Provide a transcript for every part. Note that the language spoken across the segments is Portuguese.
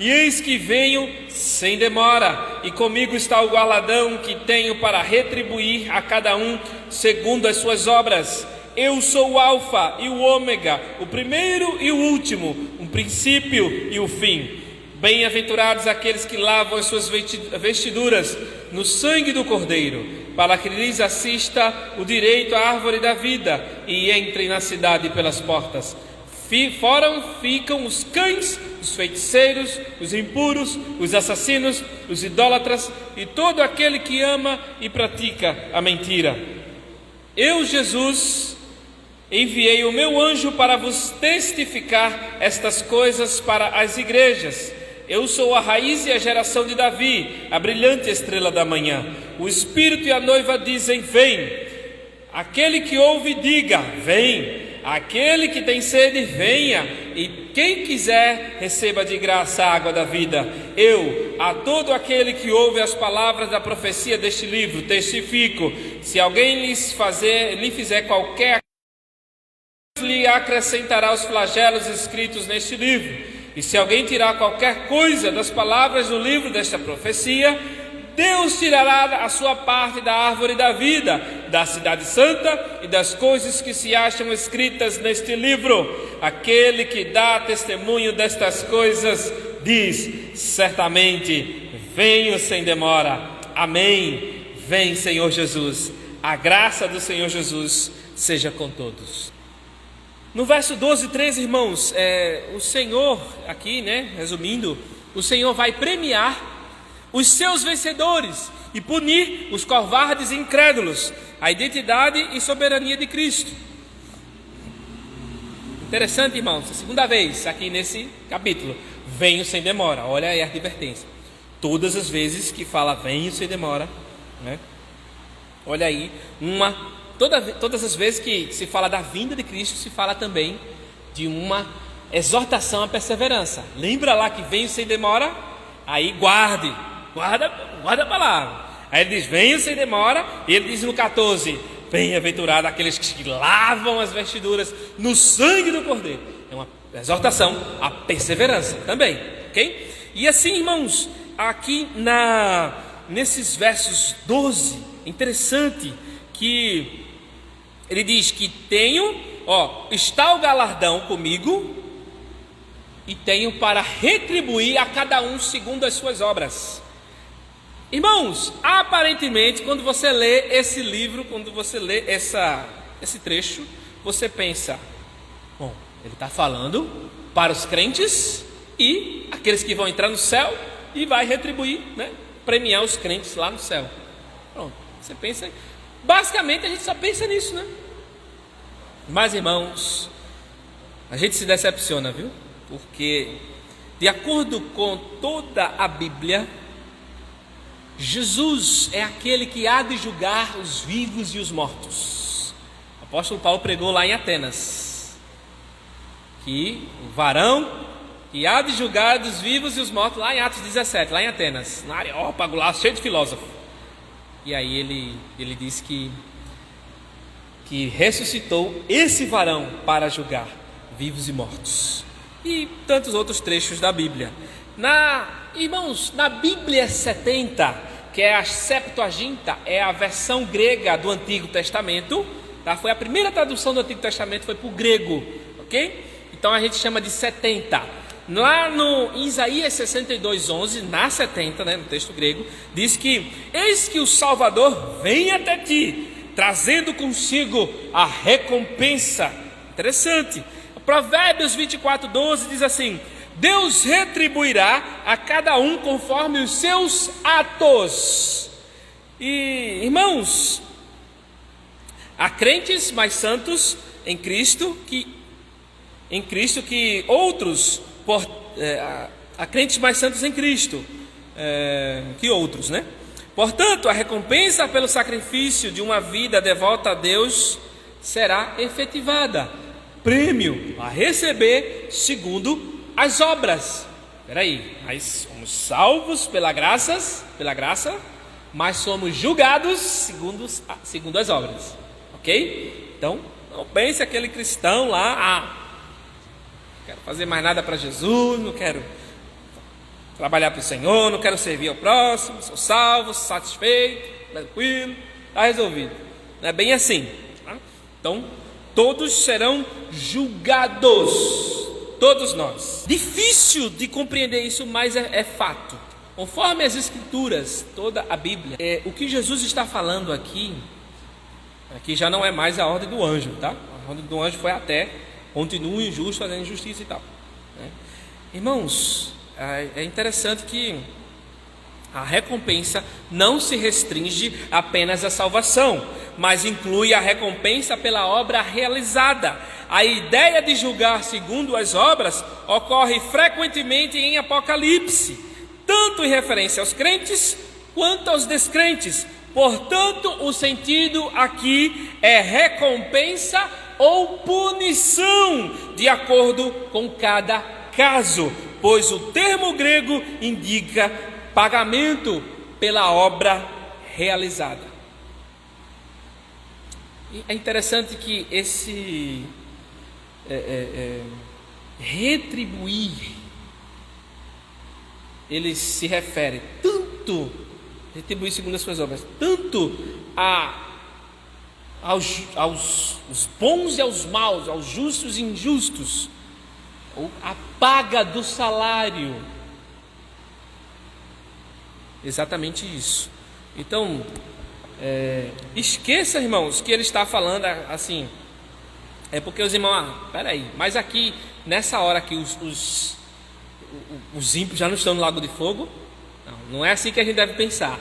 E eis que venho sem demora, e comigo está o galardão que tenho para retribuir a cada um segundo as suas obras. Eu sou o Alfa e o Ômega, o primeiro e o último, o princípio e o fim. Bem-aventurados aqueles que lavam as suas vestiduras no sangue do Cordeiro, para que lhes assista o direito à árvore da vida e entrem na cidade pelas portas. Fora ficam os cães, os feiticeiros, os impuros, os assassinos, os idólatras e todo aquele que ama e pratica a mentira. Eu, Jesus, enviei o meu anjo para vos testificar estas coisas para as igrejas. Eu sou a raiz e a geração de Davi, a brilhante estrela da manhã. O Espírito e a noiva dizem: vem. Aquele que ouve, diga: vem. Aquele que tem sede, venha. E quem quiser, receba de graça a água da vida. Eu, a todo aquele que ouve as palavras da profecia deste livro, testifico: se alguém lhe fizer qualquer, lhe acrescentará os flagelos escritos neste livro. E se alguém tirar qualquer coisa das palavras do livro desta profecia, Deus tirará a sua parte da árvore da vida, da cidade santa e das coisas que se acham escritas neste livro. Aquele que dá testemunho destas coisas diz: certamente venho sem demora. Amém. Vem, Senhor Jesus. A graça do Senhor Jesus seja com todos. No verso 12 e 13, irmãos, o Senhor, aqui, resumindo, o Senhor vai premiar os seus vencedores e punir os covardes e incrédulos, a identidade e soberania de Cristo. Interessante, irmãos, a segunda vez aqui nesse capítulo: venho sem demora. Olha aí a advertência. Todas as vezes que fala venho sem demora, olha aí, todas as vezes que se fala da vinda de Cristo, se fala também de uma exortação à perseverança. Lembra lá que venho sem demora? Aí guarda a palavra. Aí ele diz: venho sem demora. E ele diz no 14: bem-aventurado aqueles que lavam as vestiduras no sangue do Cordeiro. É uma exortação à perseverança também, ok? E assim, irmãos, aqui nesses versos 12, interessante que ele diz que está o galardão comigo e tenho para retribuir a cada um segundo as suas obras. Irmãos, aparentemente, quando você lê esse livro, quando você lê esse trecho, você pensa: bom, ele está falando para os crentes e aqueles que vão entrar no céu e vai retribuir, premiar os crentes lá no céu. Pronto, você pensa, basicamente a gente só pensa nisso, Mas, irmãos, a gente se decepciona, viu? Porque, de acordo com toda a Bíblia, Jesus é aquele que há de julgar os vivos e os mortos. O apóstolo Paulo pregou lá em Atenas que o varão que há de julgar dos vivos e os mortos, lá em Atos 17, lá em Atenas, na Areópago, lá cheio de filósofo. E aí ele disse que ressuscitou esse varão para julgar vivos e mortos. E tantos outros trechos da Bíblia. Irmãos, na Bíblia 70, que é a Septuaginta, é a versão grega do Antigo Testamento, Foi a primeira tradução do Antigo Testamento, foi para o grego, ok? Então a gente chama de 70. Lá no Isaías 62:11, na 70, no texto grego, diz que: eis que o Salvador vem até ti, trazendo consigo a recompensa. Interessante. Provérbios 24:12 diz assim: Deus retribuirá a cada um conforme os seus atos. E, irmãos, há crentes mais santos em Cristo que outros, há crentes mais santos em Cristo que outros, né? Portanto, a recompensa pelo sacrifício de uma vida devota a Deus será efetivada, prêmio a receber segundo as obras. Peraí, nós somos salvos pela graça, mas somos julgados segundo as obras, ok? Então, não pense aquele cristão lá, não quero fazer mais nada para Jesus, não quero trabalhar para o Senhor, não quero servir ao próximo, sou salvo, satisfeito, tranquilo, está resolvido. Não é bem assim, tá? Então, todos serão julgados, todos nós. Difícil de compreender isso, mas é fato. Conforme as Escrituras, toda a Bíblia, o que Jesus está falando aqui já não é mais a ordem do anjo, tá? A ordem do anjo foi até, continua injusto, fazendo injustiça e tal, né? Irmãos, é interessante que a recompensa não se restringe apenas à salvação, mas inclui a recompensa pela obra realizada. A ideia de julgar segundo as obras ocorre frequentemente em Apocalipse, tanto em referência aos crentes quanto aos descrentes. Portanto, o sentido aqui é recompensa ou punição, de acordo com cada caso, pois o termo grego indica pagamento pela obra realizada. E é interessante que esse retribuir, ele se refere tanto, retribuir segundo as suas obras, tanto aos bons e aos maus, aos justos e injustos, ou a paga do salário. Exatamente isso. Então, esqueça, irmãos, que ele está falando assim. É porque os irmãos, peraí, mas aqui, nessa hora que os ímpios já não estão no lago de fogo? Não é assim que a gente deve pensar.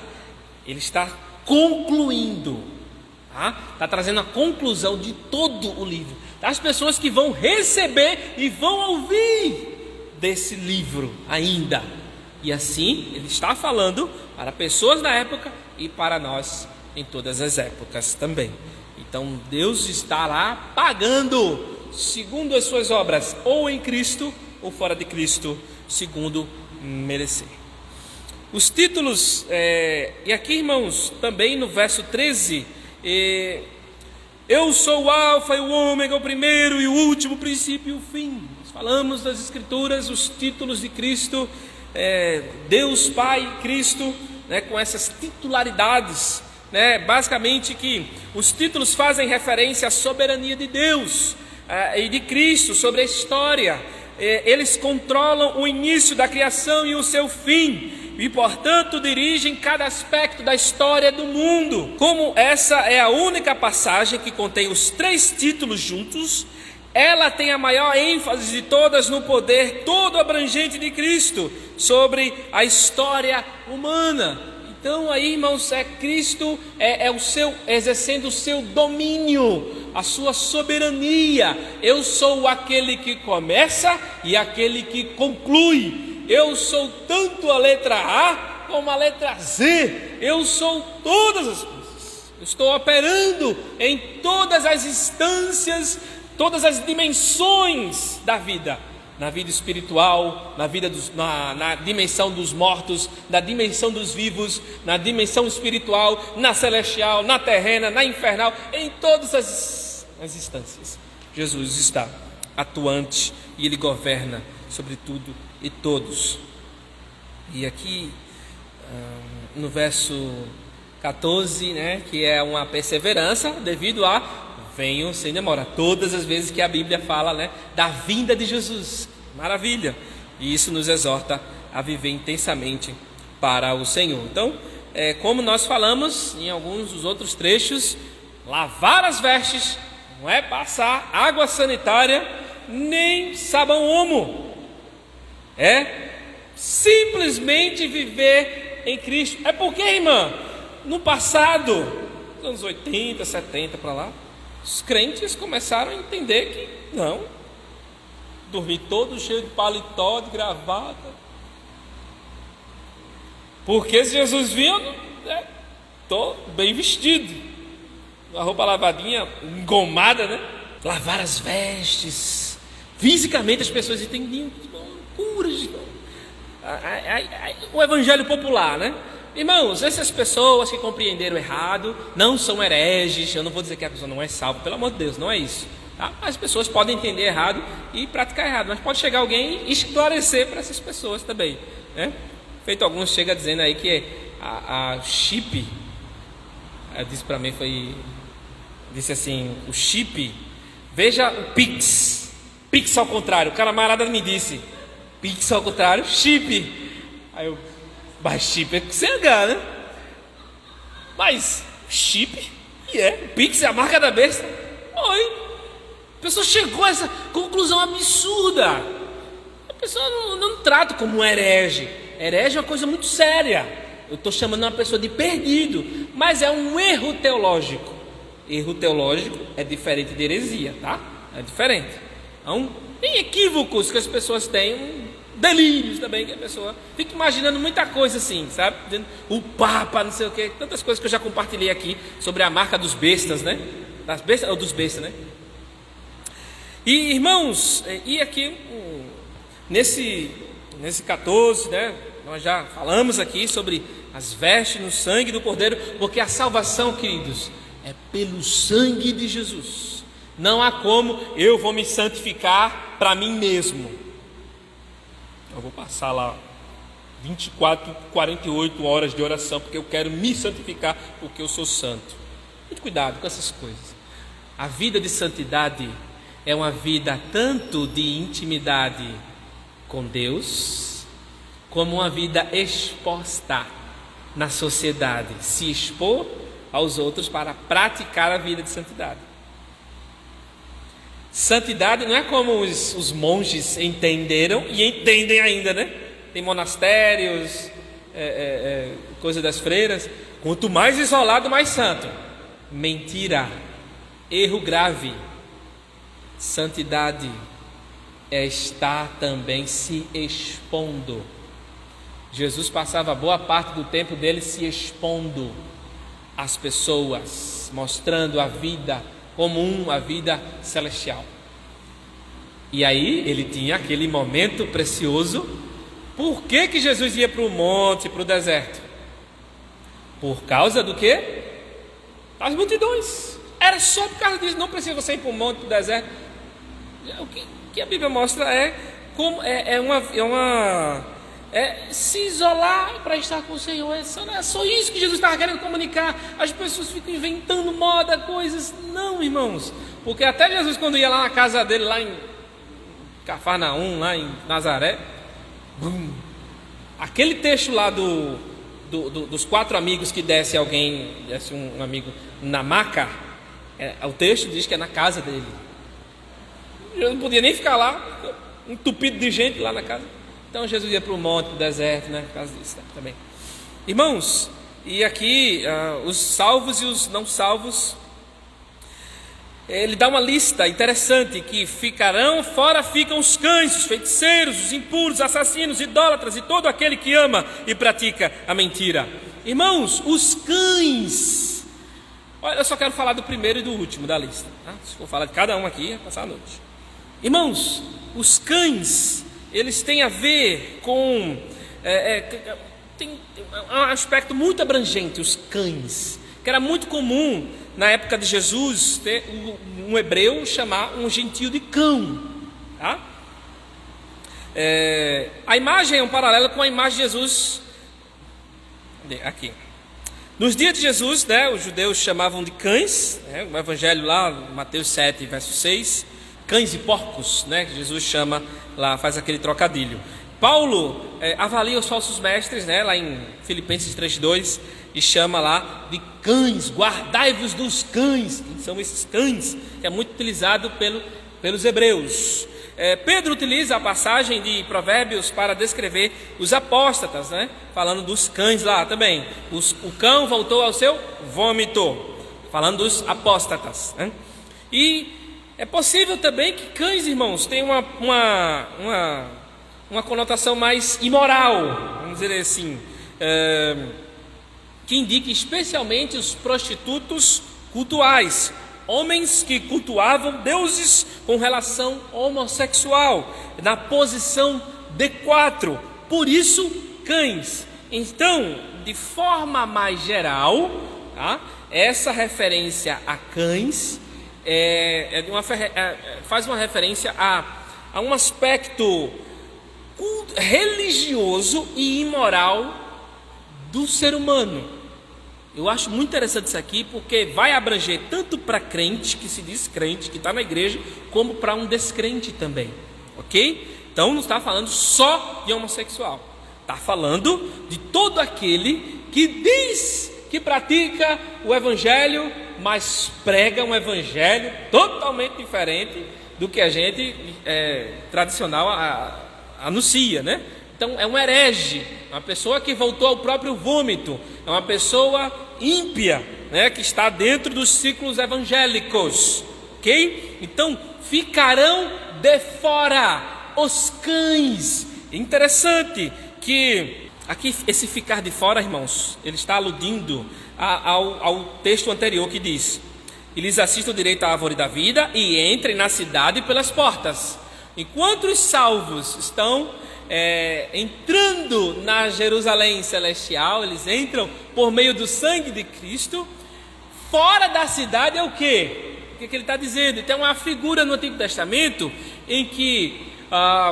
Ele está concluindo, tá? Está trazendo a conclusão de todo o livro, das pessoas que vão receber e vão ouvir desse livro ainda. E assim, ele está falando para pessoas da época e para nós em todas as épocas também. Então, Deus estará pagando segundo as suas obras, ou em Cristo, ou fora de Cristo, segundo merecer. Os títulos, e aqui, irmãos, também no verso 13, eu sou o Alfa e o Ômega, o primeiro e o último, o princípio e o fim. Nós falamos das Escrituras, os títulos de Cristo, Deus Pai, Cristo, né, com essas titularidades, né, basicamente que os títulos fazem referência à soberania de Deus e de Cristo sobre a história. Eles controlam o início da criação e o seu fim, e portanto dirigem cada aspecto da história do mundo. Como essa é a única passagem que contém os três títulos juntos, ela tem a maior ênfase de todas no poder todo abrangente de Cristo sobre a história humana. Então aí, irmãos, Cristo o seu, exercendo o seu domínio, a sua soberania. Eu sou aquele que começa e aquele que conclui. Eu sou tanto a letra A como a letra Z. Eu sou todas as coisas. Eu estou operando em todas as instâncias, todas as dimensões da vida. Na vida espiritual, na dimensão dos mortos, na dimensão dos vivos, na dimensão espiritual, na celestial, na terrena, na infernal, em todas as instâncias. Jesus está atuante e Ele governa sobre tudo e todos. E aqui, no verso 14, né, que é uma perseverança devido a venham sem demora, todas as vezes que a Bíblia fala, né, da vinda de Jesus. Maravilha! E isso nos exorta a viver intensamente para o Senhor. Então, como nós falamos em alguns dos outros trechos, lavar as vestes não é passar água sanitária nem sabão Omo, é simplesmente viver em Cristo. É porque, irmã, no passado, nos anos 80, 70 para lá, os crentes começaram a entender que não, dormir todo cheio de paletó, de gravata, porque se Jesus vinha, estou bem vestido, a roupa lavadinha, engomada, né? Lavar as vestes. Fisicamente as pessoas entendiam loucuras, o evangelho popular, né? Irmãos, essas pessoas que compreenderam errado não são hereges. Eu não vou dizer que a pessoa não é salva, pelo amor de Deus, não é isso, tá? As pessoas podem entender errado e praticar errado, mas pode chegar alguém e esclarecer para essas pessoas também. né? Feito alguns chega dizendo aí que a chip, disse para mim, disse assim, o chip, veja o Pix ao contrário, o camarada me disse, Pix ao contrário, chip, aí eu, mas chip é com CH, né? Mas chip, Pix é a marca da besta. Oi, a pessoa chegou a essa conclusão absurda. A pessoa não trata como um herege. Herege é uma coisa muito séria. Eu estou chamando uma pessoa de perdido, mas é um erro teológico. Erro teológico é diferente de heresia, tá? É diferente. Então, tem equívocos que as pessoas têm, delírios também, que a pessoa fica imaginando muita coisa assim, sabe? Dizendo, o Papa, não sei o que, tantas coisas que eu já compartilhei aqui sobre a marca dos bestas, né? Das bestas ou dos bestas, né? E irmãos, e aqui nesse 14, né? Nós já falamos aqui sobre as vestes no sangue do Cordeiro, porque a salvação, queridos, é pelo sangue de Jesus. Não há como eu vou me santificar para mim mesmo. Eu vou passar lá 24, 48 horas de oração, porque eu quero me santificar, porque eu sou santo. Muito cuidado com essas coisas. A vida de santidade é uma vida tanto de intimidade com Deus, como uma vida exposta na sociedade, se expor aos outros para praticar a vida de santidade. Santidade não é como os monges entenderam e entendem ainda, né? Tem monastérios, coisa das freiras. Quanto mais isolado, mais santo. Mentira, erro grave. Santidade é estar também se expondo. Jesus passava boa parte do tempo dele se expondo às pessoas, mostrando a vida comum, a vida celestial. E aí ele tinha aquele momento precioso. Por que Jesus ia para o monte, para o deserto? Por causa do quê? As multidões. Era só por causa disso. Não precisa você ir para o monte, para o deserto. O que a Bíblia mostra é como se isolar para estar com o Senhor. É só isso que Jesus estava querendo comunicar. As pessoas ficam inventando moda, coisas. Não, irmãos, porque até Jesus, quando ia lá na casa dele, lá em Cafarnaum, lá em Nazaré, aquele texto lá dos 4 amigos que desce um amigo na maca, o texto diz que é na casa dele. Eu não podia nem ficar lá, entupido de gente lá na casa. Então Jesus ia para o monte, para o deserto, né? Por causa disso também. Irmãos, e aqui os salvos e os não salvos, ele dá uma lista interessante, que fora ficam os cães, os feiticeiros, os impuros, assassinos, idólatras e todo aquele que ama e pratica a mentira. Irmãos, os cães, olha, eu só quero falar do primeiro e do último da lista, tá? Se for falar de cada um aqui, é passar a noite. Irmãos, os cães, eles têm a ver com tem um aspecto muito abrangente, os cães, que era muito comum na época de Jesus ter um hebreu chamar um gentio de cão, tá? A imagem é um paralelo com a imagem de Jesus aqui. Nos dias de Jesus, né, os judeus chamavam de cães, né, o evangelho lá, Mateus 7, verso 6, cães e porcos, né, que Jesus chama lá, faz aquele trocadilho. Paulo avalia os falsos mestres, né, lá em Filipenses 3:2, e chama lá de cães, guardai-vos dos cães. Quem são esses cães? Que é muito utilizado pelos hebreus. Pedro utiliza a passagem de Provérbios para descrever os apóstatas, né, falando dos cães lá também. O cão voltou ao seu vômito, falando dos apóstatas, né? E é possível também que cães, irmãos, tenham uma conotação mais imoral, vamos dizer assim, que indique especialmente os prostitutos cultuais, homens que cultuavam deuses com relação homossexual, na posição D4, por isso cães. Então, de forma mais geral, tá, essa referência a cães faz uma referência a um aspecto religioso e imoral do ser humano. Eu acho muito interessante isso aqui, porque vai abranger tanto para crente, que se diz crente, que está na igreja, como para um descrente também, ok? Então não está falando só de homossexual, está falando de todo aquele que diz que pratica o evangelho, mas prega um evangelho totalmente diferente do que a gente tradicional anuncia, né? Então é um herege, uma pessoa que voltou ao próprio vômito, é uma pessoa ímpia, né, que está dentro dos ciclos evangélicos, ok? Então ficarão de fora os cães. Interessante que aqui esse ficar de fora, irmãos, ele está aludindo ao texto anterior que diz: e lhes assistam direito à árvore da vida e entrem na cidade pelas portas. Enquanto os salvos estão entrando na Jerusalém celestial, eles entram por meio do sangue de Cristo. Fora da cidade é o quê? O que ele está dizendo? Então, uma figura no Antigo Testamento em que,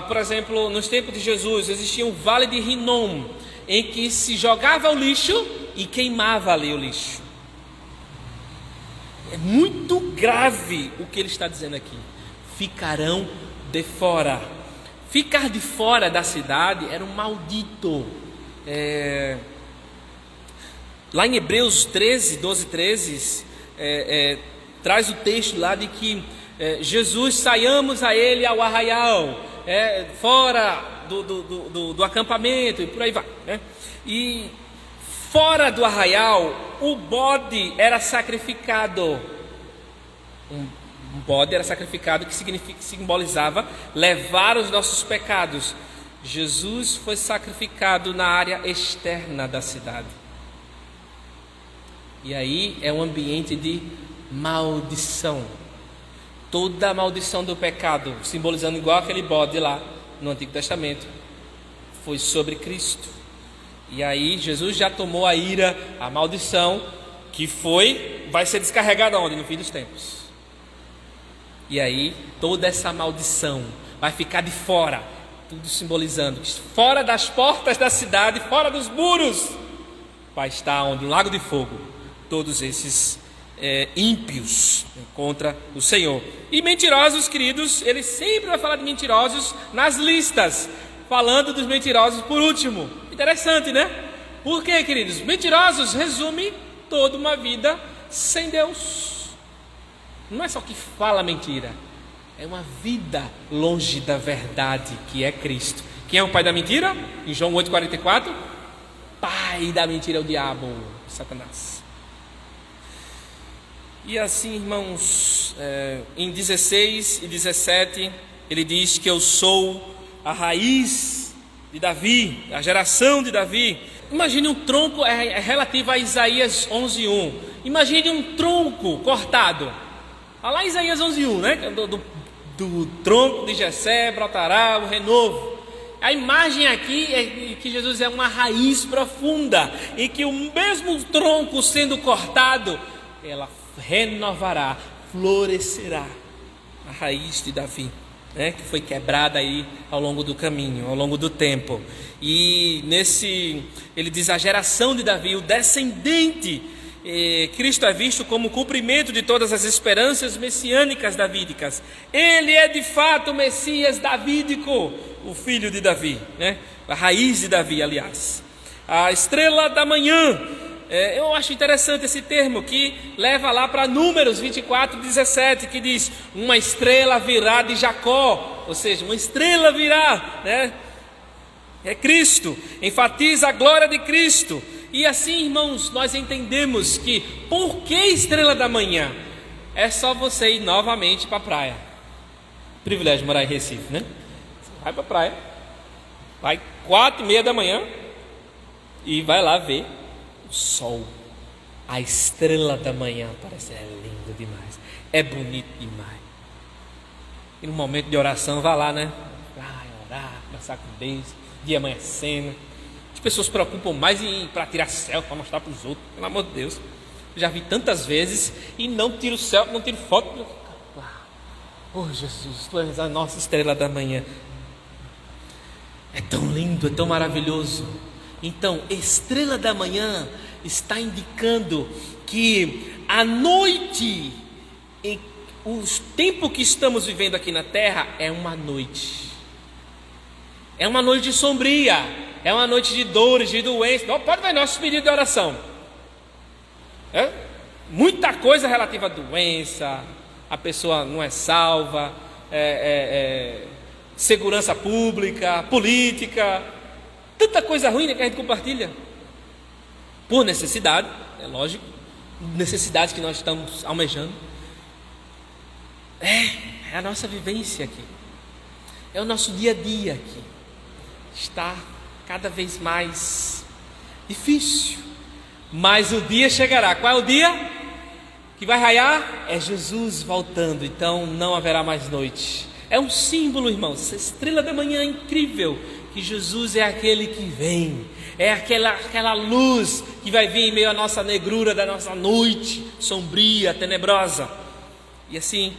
por exemplo, nos tempos de Jesus, existia um vale de Rinom, em que se jogava o lixo e queimava ali o lixo. É muito grave o que ele está dizendo aqui. Ficarão de fora. Ficar de fora da cidade era um maldito. Lá em Hebreus 13, 12, 13, traz o texto lá de que Jesus, saiamos a ele ao arraial, fora do acampamento e por aí vai, né? E fora do arraial, o bode era sacrificado. Um bode era sacrificado, que simbolizava levar os nossos pecados. Jesus foi sacrificado na área externa da cidade. E aí é um ambiente de maldição. Toda a maldição do pecado, simbolizando igual aquele bode lá no Antigo Testamento, foi sobre Cristo. E aí Jesus já tomou a ira, a maldição, que vai ser descarregada onde? No fim dos tempos. E aí toda essa maldição vai ficar de fora, tudo simbolizando que fora das portas da cidade, fora dos muros, vai estar onde? No lago de fogo, todos esses ímpios contra o Senhor. E mentirosos, queridos, ele sempre vai falar de mentirosos nas listas, falando dos mentirosos por último. Interessante, né? Por quê, queridos? Mentirosos resume toda uma vida sem Deus. Não é só que fala mentira, é uma vida longe da verdade, que é Cristo. Quem é o pai da mentira? Em João 8,44, pai da mentira é o diabo, Satanás. E assim, irmãos, em 16 e 17, ele diz que eu sou a raiz de Davi, a geração de Davi. Imagine um tronco, é relativo a Isaías 11:1. Imagine um tronco cortado. Olha lá Isaías 11:1, né? Do tronco de Jessé brotará o renovo. A imagem aqui é que Jesus é uma raiz profunda, e que o mesmo tronco sendo cortado, ela renovará, florescerá. A raiz de Davi, né? Que foi quebrada aí ao longo do caminho, ao longo do tempo. E ele diz a geração de Davi, o descendente. Cristo é visto como o cumprimento de todas as esperanças messiânicas davídicas. Ele é de fato o Messias davídico, o filho de Davi, né? A raiz de Davi, aliás. A estrela da manhã. Eu acho interessante esse termo, que leva lá para Números 24:17, que diz: uma estrela virá de Jacó, ou seja, uma estrela virá, né? É Cristo, enfatiza a glória de Cristo. E assim, irmãos, nós entendemos que, por que estrela da manhã? É só você ir novamente para a praia. Privilégio de morar em Recife, né? Você vai para a praia, vai 4:30 da manhã e vai lá ver o sol, a estrela da manhã. Parece lindo demais, é bonito demais. E no momento de oração, vá lá, né? Vai orar, conversar com Deus, dia amanhecendo. As pessoas se preocupam mais para tirar selfie, para mostrar para os outros. Pelo amor de Deus, eu já vi tantas vezes e não tiro selfie, não tiro foto. Oh Jesus, tu és a nossa estrela da manhã. É tão lindo, é tão maravilhoso. Então, estrela da manhã está indicando que a noite, o tempo que estamos vivendo aqui na terra, é uma noite. É uma noite sombria, é uma noite de dores, de doenças. Pode ver nosso pedido de oração. Muita coisa relativa à doença, a pessoa não é salva, segurança pública, política, tanta coisa ruim que a gente compartilha. Por necessidade, é lógico, necessidades que nós estamos almejando. É a nossa vivência aqui, é o nosso dia a dia aqui. Está cada vez mais difícil, mas o dia chegará. Qual é o dia que vai raiar? É Jesus voltando, então não haverá mais noite. É um símbolo, irmãos, essa estrela da manhã incrível, que Jesus é aquele que vem, é aquela luz que vai vir em meio à nossa negrura da nossa noite sombria, tenebrosa. E assim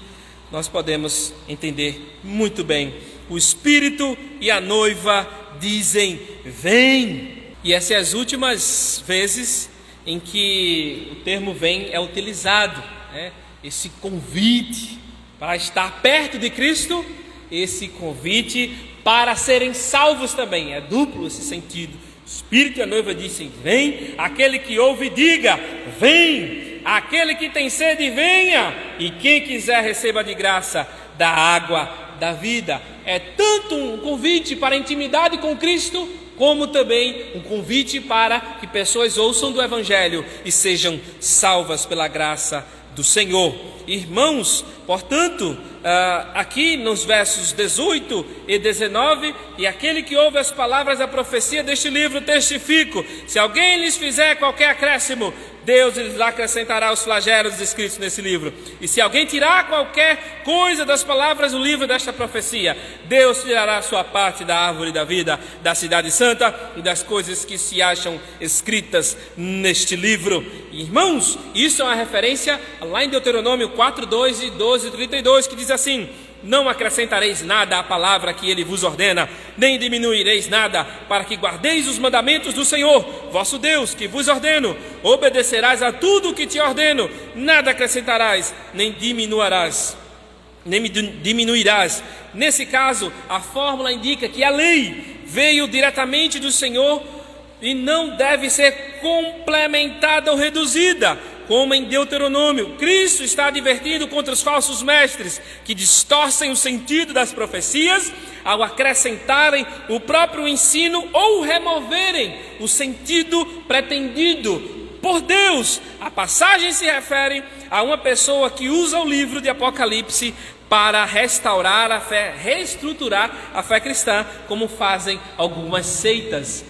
nós podemos entender muito bem: o Espírito e a noiva dizem: vem. E essas são as últimas vezes em que o termo vem é utilizado, né? Esse convite para estar perto de Cristo, esse convite para serem salvos também, é duplo esse sentido. O Espírito e a noiva dizem: vem. Aquele que ouve, diga: vem. Aquele que tem sede, venha. E quem quiser, receba de graça da água da vida. É tanto um convite para a intimidade com Cristo, como também um convite para que pessoas ouçam do Evangelho e sejam salvas pela graça do Senhor. Irmãos, portanto, aqui nos versos 18 e 19: e aquele que ouve as palavras da profecia deste livro testifico, se alguém lhes fizer qualquer acréscimo, Deus lhes acrescentará os flagelos escritos nesse livro. E se alguém tirar qualquer coisa das palavras do livro desta profecia, Deus tirará a sua parte da árvore da vida, da cidade santa e das coisas que se acham escritas neste livro. Irmãos, isso é uma referência lá em Deuteronômio 4:2 e 12:32, que diz assim: não acrescentareis nada à palavra que ele vos ordena, nem diminuireis nada, para que guardeis os mandamentos do Senhor, vosso Deus, que vos ordeno. Obedecerás a tudo o que te ordeno, nada acrescentarás, nem diminuirás. Nesse caso, a fórmula indica que a lei veio diretamente do Senhor e não deve ser complementada ou reduzida, como em Deuteronômio. Cristo está advertindo contra os falsos mestres que distorcem o sentido das profecias ao acrescentarem o próprio ensino ou removerem o sentido pretendido por Deus. A passagem se refere a uma pessoa que usa o livro de Apocalipse para restaurar a fé, reestruturar a fé cristã, como fazem algumas seitas.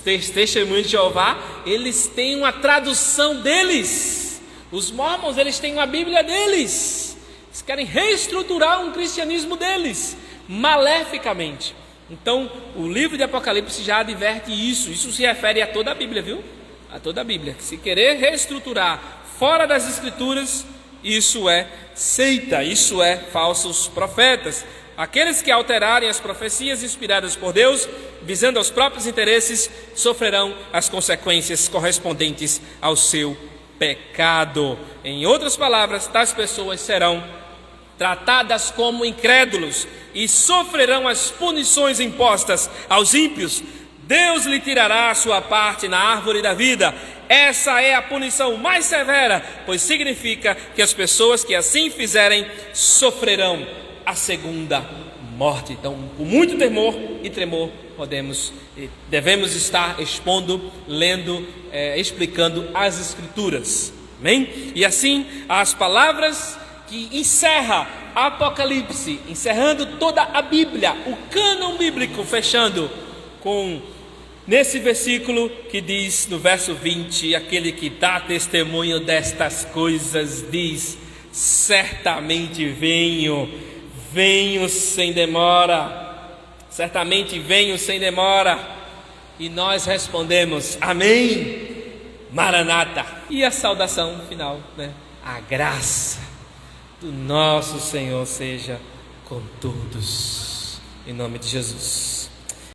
Testemunhos de Jeová, eles têm uma tradução deles. Os mormons, eles têm uma Bíblia deles. Eles querem reestruturar um cristianismo deles, maleficamente. Então, o livro de Apocalipse já adverte isso. Isso se refere a toda a Bíblia, viu? A toda a Bíblia. Se querer reestruturar fora das Escrituras, isso é seita, isso é falsos profetas. Aqueles que alterarem as profecias inspiradas por Deus, visando aos próprios interesses, sofrerão as consequências correspondentes ao seu pecado. Em outras palavras, tais pessoas serão tratadas como incrédulos e sofrerão as punições impostas aos ímpios. Deus lhe tirará a sua parte na árvore da vida. Essa é a punição mais severa, pois significa que as pessoas que assim fizerem sofrerão a segunda morte. Então, com muito temor e tremor, devemos estar expondo, lendo, explicando as Escrituras. Amém? E assim, as palavras que encerra Apocalipse, encerrando toda a Bíblia, o cânon bíblico, fechando com nesse versículo que diz no verso 20: aquele que dá testemunho destas coisas diz: certamente venho sem demora. Certamente venho sem demora. E nós respondemos: amém, Maranata. E a saudação final, né? A graça do nosso Senhor seja com todos, em nome de Jesus.